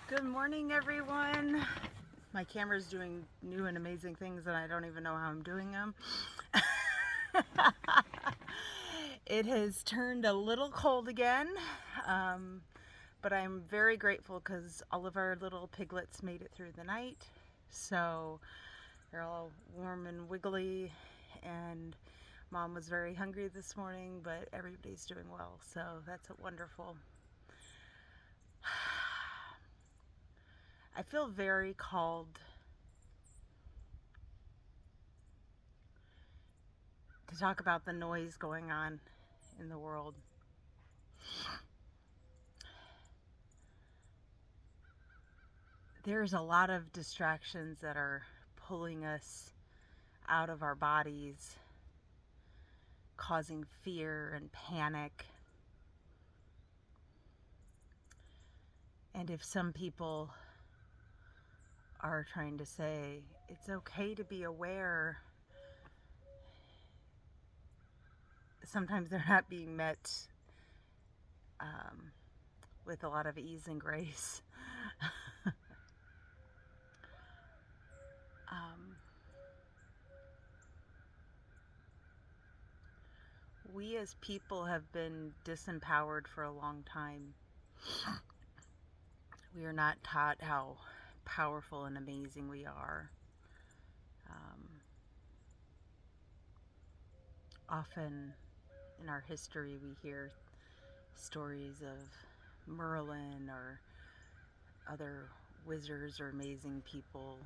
Good morning, everyone. My camera's doing new and amazing things and I don't even know how I'm doing them. It has turned a little cold again, but I'm very grateful because all of our little piglets made it through the night. So they're all warm and wiggly, and Mom was very hungry this morning, but everybody's doing well, so that's wonderful. I feel very called to talk about the noise going on in the world. There's a lot of distractions that are pulling us out of our bodies, causing fear and panic. And if some people are trying to say it's okay to be aware, sometimes they're not being met with a lot of ease and grace. We as people have been disempowered for a long time. We are not taught how powerful and amazing we are. Often in our history we hear stories of Merlin or other wizards or amazing people,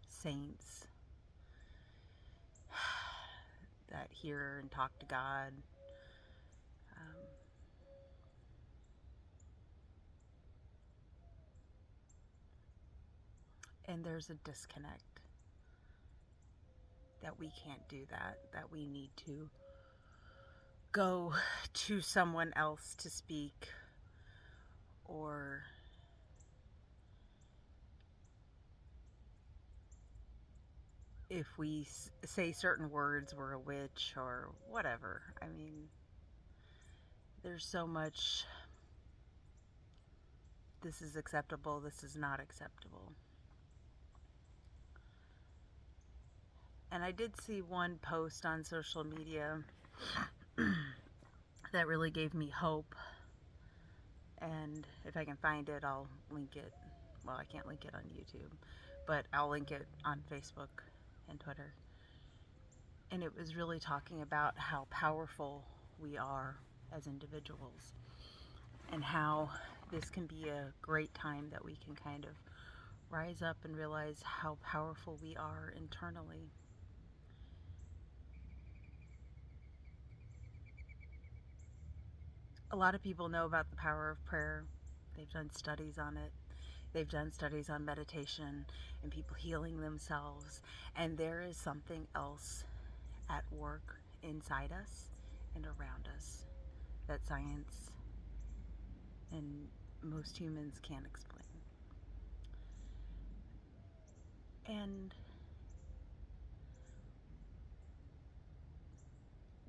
saints that hear and talk to God. And there's a disconnect that we can't do that we need to go to someone else to speak, or if we say certain words, we're a witch or whatever. I mean, there's so much, this is acceptable, this is not acceptable. And I did see one post on social media that really gave me hope. And if I can find it, I'll link it. Well, I can't link it on YouTube, but I'll link it on Facebook and Twitter. And it was really talking about how powerful we are as individuals, and how this can be a great time that we can kind of rise up and realize how powerful we are internally. A lot of people know about the power of prayer. They've done studies on it. They've done studies on meditation and people healing themselves. And there is something else at work inside us and around us that science and most humans can't explain. And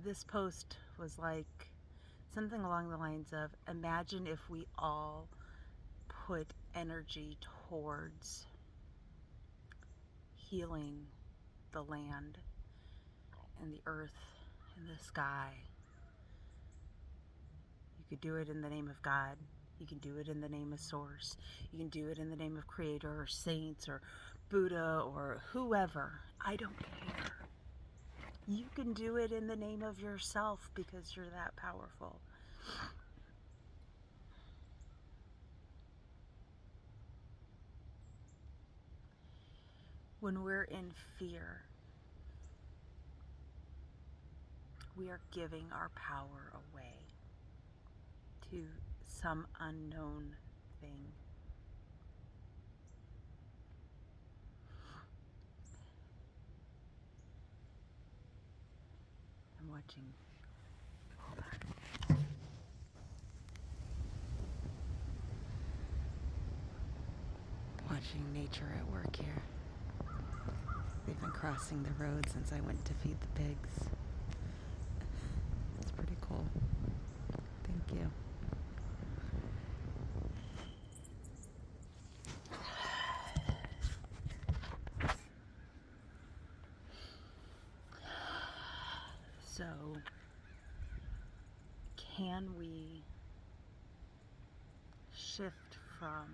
this post was like something along the lines of, imagine if we all put energy towards healing the land and the earth and the sky. You could do it in the name of God. You can do it in the name of Source. You can do it in the name of Creator or Saints or Buddha or whoever. I don't care. You can do it in the name of yourself because you're that powerful. When we're in fear, we are giving our power away to some unknown thing. I'm watching. Hold on. Watching nature at work here. They've been crossing the road since I went to feed the pigs. It's pretty cool. Thank you. So, can we shift from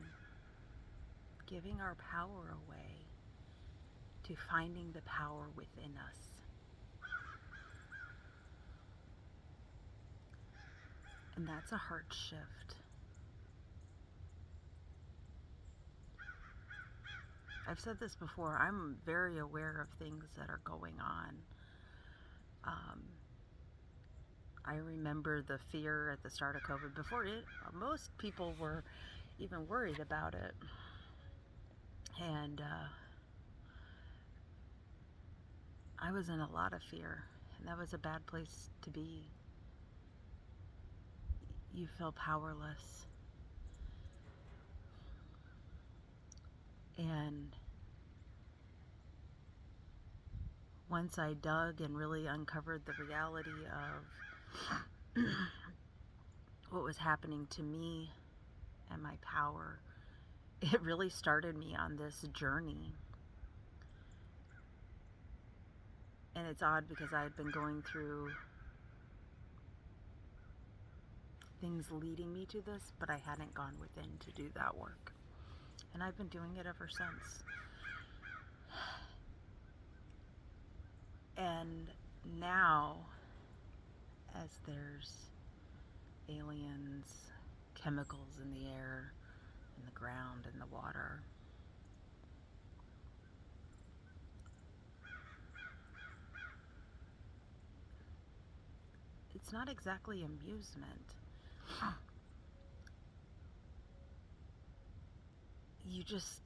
giving our power away to finding the power within us? And that's a heart shift. I've said this before, I'm very aware of things that are going on. I remember the fear at the start of COVID. Before it, most people were even worried about it. And I was in a lot of fear, and that was a bad place to be. You feel powerless. And once I dug and really uncovered the reality of what was happening to me and my power, it really started me on this journey. And it's odd because I had been going through things leading me to this, but I hadn't gone within to do that work. And I've been doing it ever since. And now, as there's aliens, chemicals in the air, in the ground, in the water, it's not exactly amusement. You just,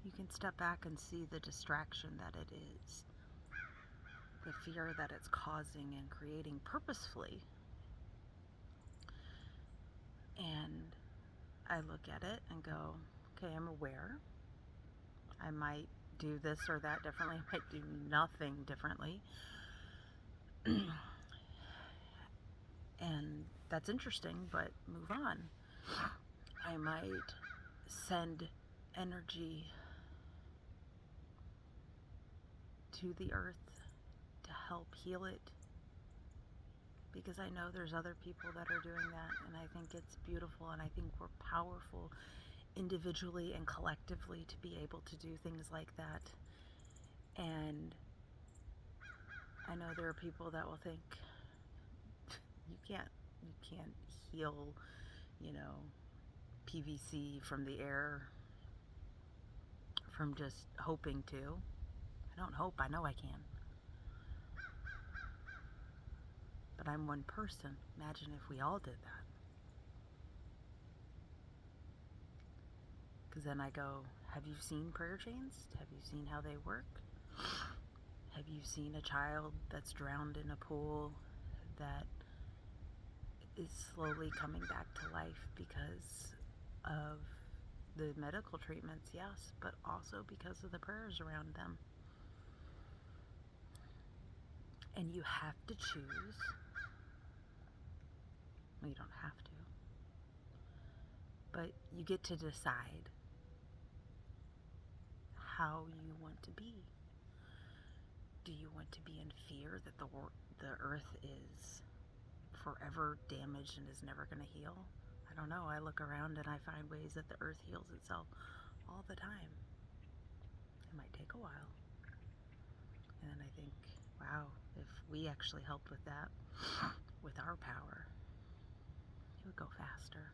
you can step back and see the distraction that it is, the fear that it's causing and creating purposefully. And I look at it and go, okay, I'm aware. I might do this or that differently. I might do nothing differently. And that's interesting, but move on. I might send energy to the earth to help heal it, because I know there's other people that are doing that, and I think it's beautiful, and I think we're powerful individually and collectively to be able to do things like that. And I know there are people that will think you can't heal, PVC from the air from just hoping to. I don't hope, I know I can. But I'm one person. Imagine if we all did that. Because then I go, have you seen prayer chains? Have you seen how they work? Have you seen a child that's drowned in a pool that is slowly coming back to life because of the medical treatments? Yes, but also because of the prayers around them. And you have to choose. Well, you don't have to. But you get to decide how you want to be. Do you want to be in fear that the earth is forever damaged and is never going to heal? I don't know. I look around and I find ways that the earth heals itself all the time. It might take a while. And then I think, wow, if we actually helped with that, with our power, it would go faster.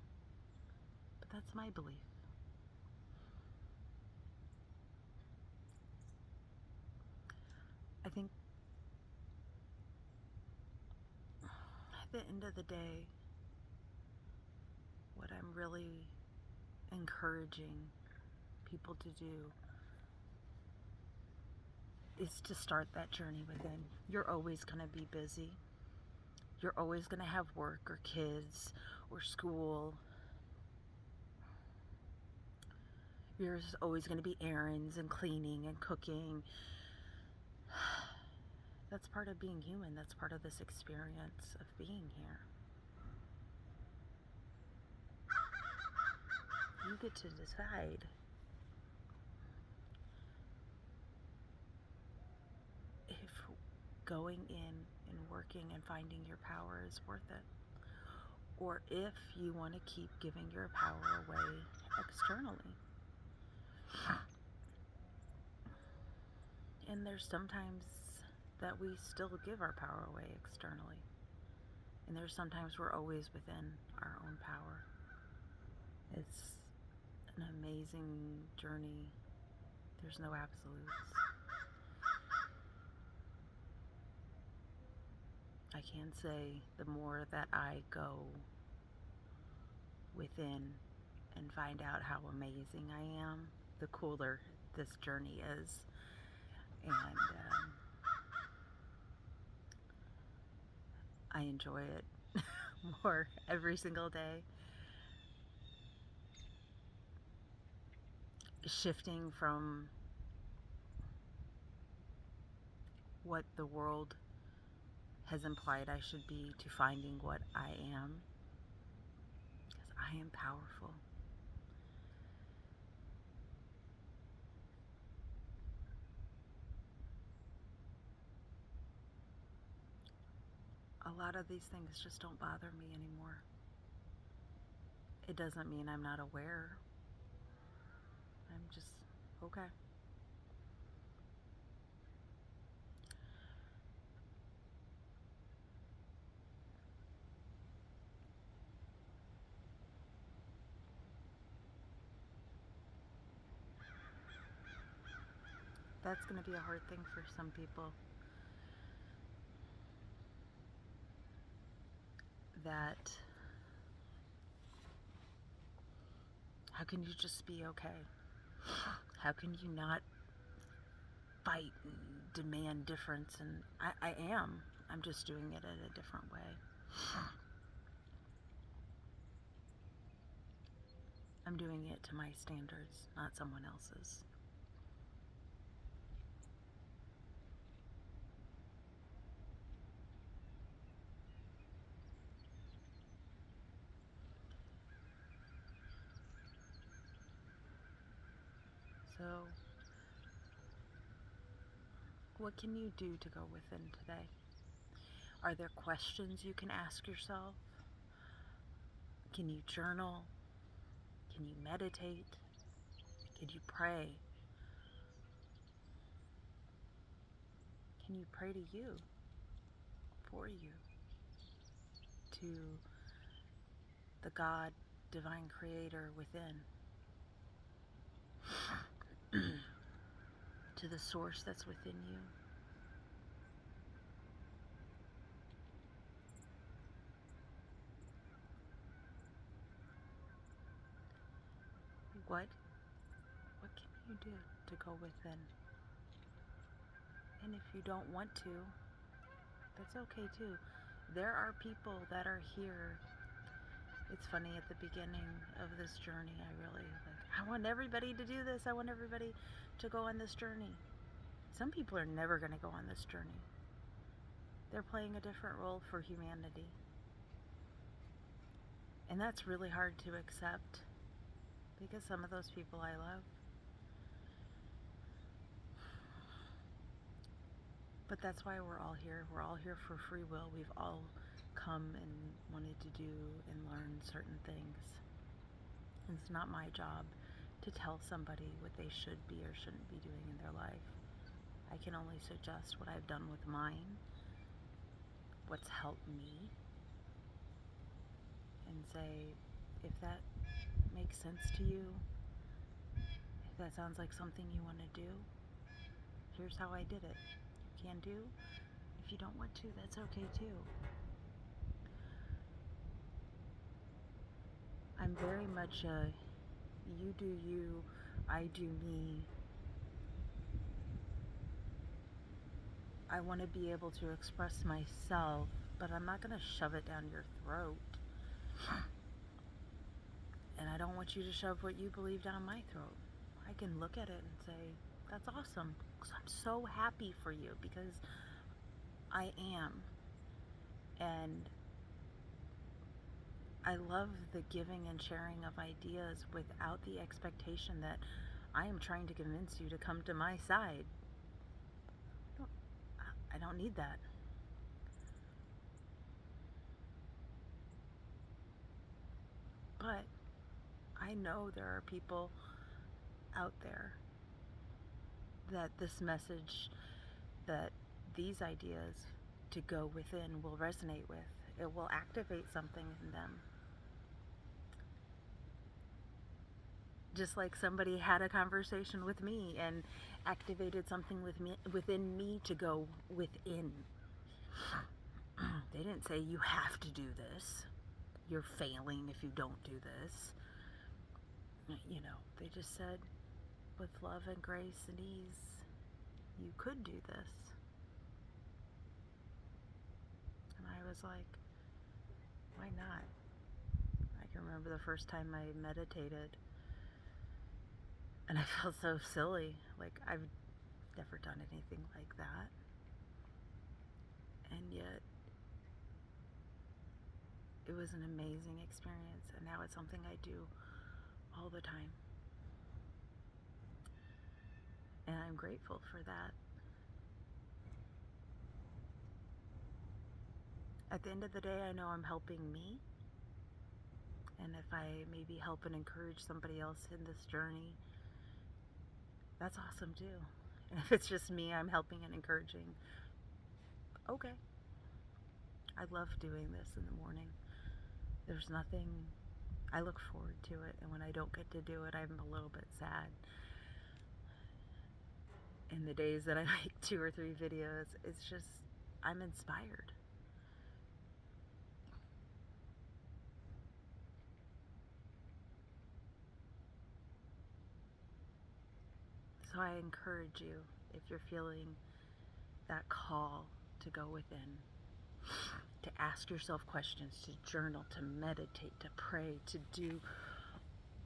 But that's my belief. I think at the end of the day, what I'm really encouraging people to do is to start that journey within. You're always going to be busy. You're always going to have work or kids or school. There's always going to be errands and cleaning and cooking. That's part of being human. That's part of this experience of being here. You get to decide. going in and working and finding your power is worth it. Or if you want to keep giving your power away externally. And there's sometimes that we still give our power away externally. And there's sometimes we're always within our own power. It's an amazing journey. There's no absolutes. I can say the more that I go within and find out how amazing I am, the cooler this journey is. And I enjoy it more every single day. Shifting from what the world has implied I should be to finding what I am. Because I am powerful. A lot of these things just don't bother me anymore. It doesn't mean I'm not aware. I'm just okay. That's going to be a hard thing for some people. That how can you just be okay? How can you not fight and demand difference? And I am. I'm just doing it in a different way. I'm doing it to my standards, not someone else's. So, what can you do to go within today? Are there questions you can ask yourself? Can you journal? Can you meditate? Can you pray? Can you pray to you, for you, to the God, divine creator within, to the source that's within you? What can you do to go within? And if you don't want to, that's okay too. There are people that are here. It's funny, at the beginning of this journey, I want everybody to do this. I want everybody to go on this journey. Some people are never going to go on this journey. They're playing a different role for humanity. And that's really hard to accept, because some of those people I love. But that's why we're all here. We're all here for free will. We've all come and wanted to do and learn certain things. And it's not my job to tell somebody what they should be or shouldn't be doing in their life. I can only suggest what I've done with mine, what's helped me, and say, if that makes sense to you, if that sounds like something you want to do, here's how I did it. You can do. If you don't want to, that's okay too. I'm very much a you do you, I do me. I want to be able to express myself, but I'm not going to shove it down your throat. And I don't want you to shove what you believe down my throat. I can look at it and say, that's awesome, because I'm so happy for you, because I am. And I love the giving and sharing of ideas without the expectation that I am trying to convince you to come to my side. I don't need that. But I know there are people out there that this message, that these ideas to go within will resonate with. It will activate something in them. Just like somebody had a conversation with me and activated something within me to go within. They didn't say you have to do this. You're failing if you don't do this. You know, they just said with love and grace and ease, you could do this. And I was like, why not? I can remember the first time I meditated and I felt so silly. Like, I've never done anything like that. And yet, it was an amazing experience. And now it's something I do all the time. And I'm grateful for that. At the end of the day, I know I'm helping me. And if I maybe help and encourage somebody else in this journey, that's awesome too. And if it's just me, I'm helping and encouraging, okay. I love doing this in the morning. There's nothing, I look forward to it. And when I don't get to do it, I'm a little bit sad. In the days that I make 2 or 3 videos, it's just, I'm inspired. So I encourage you, if you're feeling that call to go within, to ask yourself questions, to journal, to meditate, to pray, to do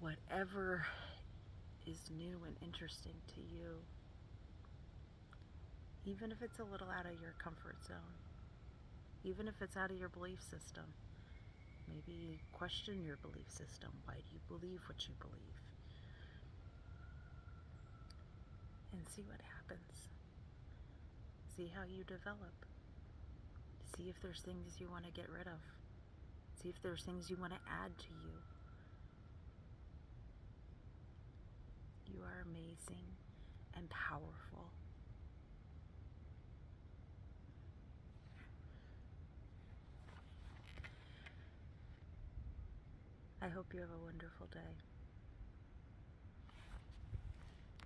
whatever is new and interesting to you, even if it's a little out of your comfort zone, even if it's out of your belief system. Maybe question your belief system. Why do you believe what you believe? And see what happens. See how you develop. See if there's things you want to get rid of. See if there's things you want to add to you. You are amazing and powerful. I hope you have a wonderful day.